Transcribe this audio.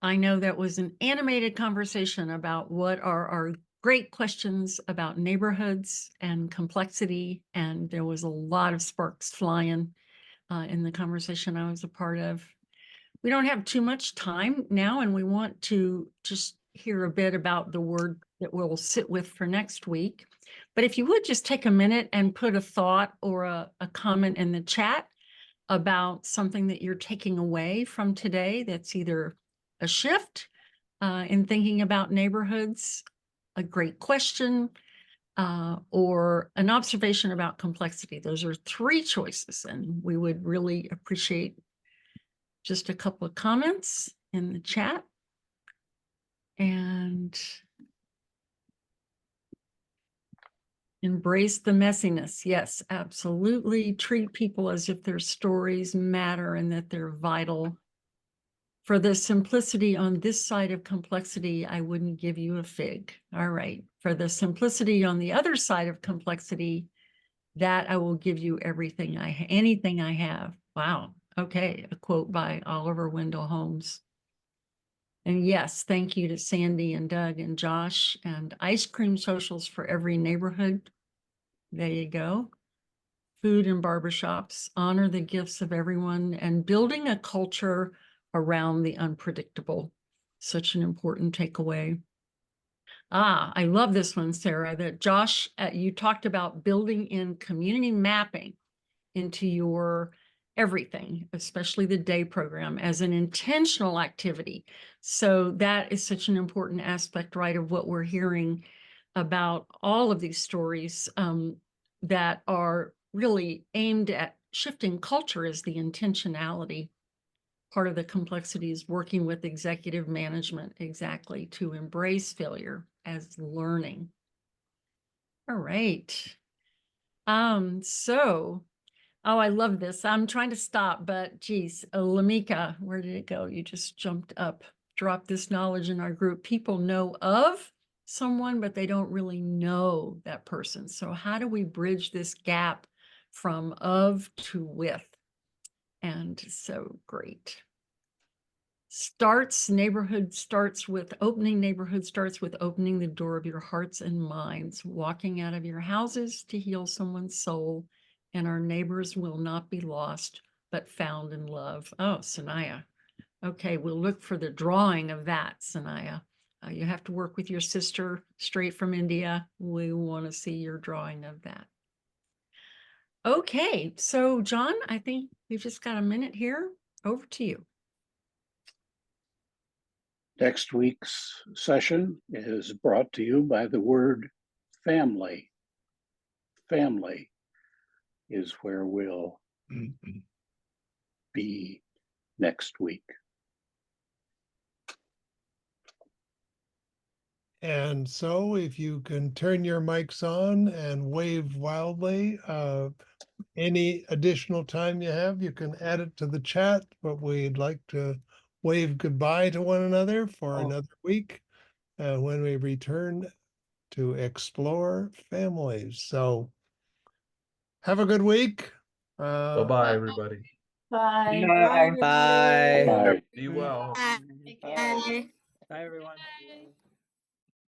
I know that was an animated conversation about what are our great questions about neighborhoods and complexity. And there was a lot of sparks flying in the conversation I was a part of. We don't have too much time now, and we want to just hear a bit about the word that we'll sit with for next week. But if you would just take a minute and put a thought or a comment in the chat about something that you're taking away from today that's either a shift in thinking about neighborhoods, a great question, or an observation about complexity. Those are three choices, and we would really appreciate just a couple of comments in the chat. And embrace the messiness. Yes, absolutely. Treat people as if their stories matter and that they're vital. For the simplicity on this side of complexity, I wouldn't give you a fig. All right. For the simplicity on the other side of complexity, that I will give you everything anything I have. Wow. Okay. A quote by Oliver Wendell Holmes. And yes, thank you to Sandy and Doug and Josh, and ice cream socials for every neighborhood. There you go. Food and barbershops, honor the gifts of everyone, and building a culture around the unpredictable. Such an important takeaway. I love this one, Sarah, that Josh, you talked about building in community mapping into your everything, especially the day program, as an intentional activity. So that is such an important aspect, right, of what we're hearing about all of these stories that are really aimed at shifting culture is the intentionality. Part of the complexity is working with executive management, exactly, to embrace failure as learning. All right. Oh, I love this. I'm trying to stop, but geez, Lamika, where did it go? You just jumped up, dropped this knowledge in our group. People know of someone, but they don't really know that person. So how do we bridge this gap from of to with? And so great. Neighborhood starts with opening the door of your hearts and minds, walking out of your houses to heal someone's soul, and our neighbors will not be lost, but found in love. Oh, Sanaya. Okay, we'll look for the drawing of that, Sanaya. You have to work with your sister straight from India. We want to see your drawing of that. Okay, so John, I think we've just got a minute here. Over to you. Next week's session is brought to you by the word family. Family is where we'll be next week. And so if you can turn your mics on and wave wildly, any additional time you have, you can add it to the chat, but we'd like to wave goodbye to one another for another week when we return to explore families. So have a good week. Bye-bye, everybody. Bye. Bye. Bye. Bye. Be well. Bye. Bye, everyone.